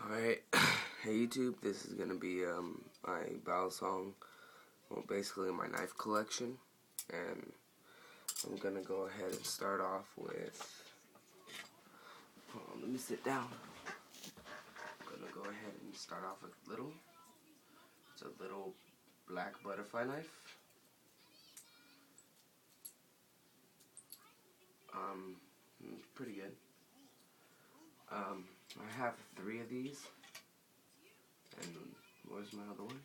Alright, hey YouTube, this is gonna be my Balisong, well basically my knife collection, and I'm gonna go ahead and start off with, let me sit down. I'm gonna go ahead and start off with it's a little black butterfly knife. It's pretty good. I have 3 of these, and where's my other one?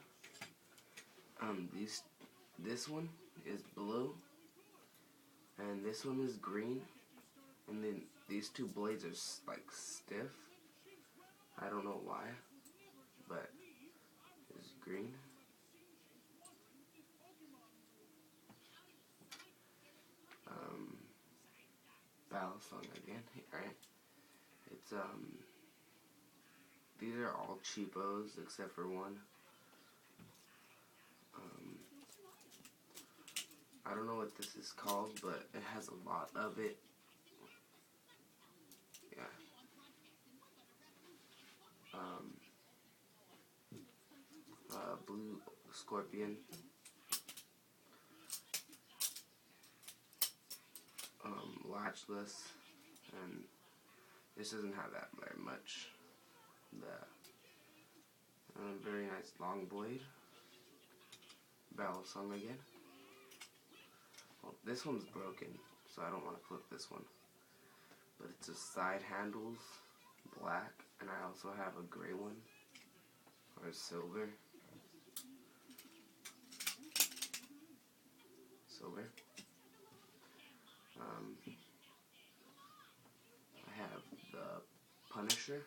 This one is blue, and this one is green, and then these 2 blades are like stiff. I don't know why, but it's green. Balisong again, right? It's these are all cheapos except for one. I don't know what this is called, but it has a lot of it. Yeah. Blue scorpion. Latchless, and this doesn't have that very much. Very nice long blade. Balisong again. Well, this one's broken, so I don't want to clip this one. But it's a side handles, black, and I also have a gray one, or silver. I have the Punisher.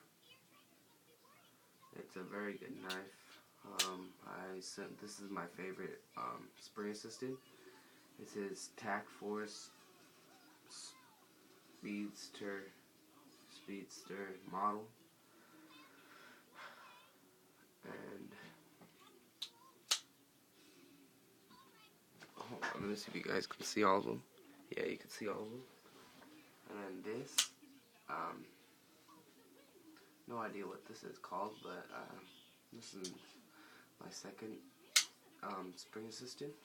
It's a very good knife. This is my favorite spring assisted. This is Tac Force Speedster model, and hold on, let me see if you guys can see all of them. Yeah, you can see all of them. And then this, no idea what this is called, but this is my second spring assistant.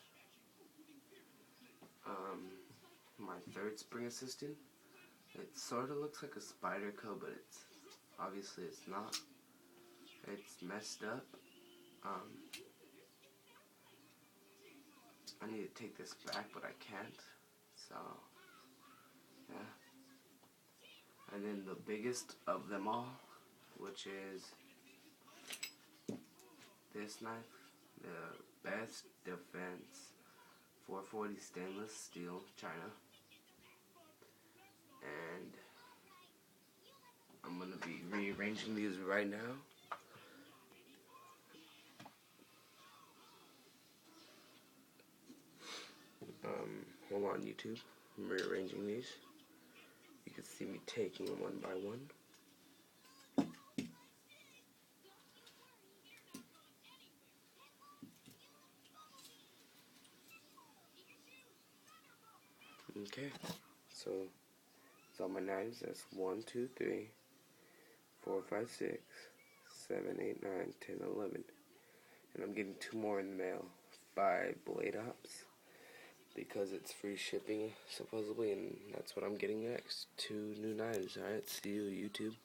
My third spring assistant. It sort of looks like a spider co, but obviously it's not. It's messed up. I need to take this back, but I can't. So, yeah. And then the biggest of them all, which is this knife, the Best Defense 440 stainless steel China. And I'm going to be rearranging these right now. Hold on, YouTube. I'm rearranging these. You can see me taking them one by one. Okay, so it's all my knives. That's 1, 2, 3, 4, 5, 6, 7, 8, 9, 10, 11. And I'm getting 2 more in the mail by Blade Ops, because it's free shipping supposedly, and that's what I'm getting next. 2 new knives. Alright, see you YouTube.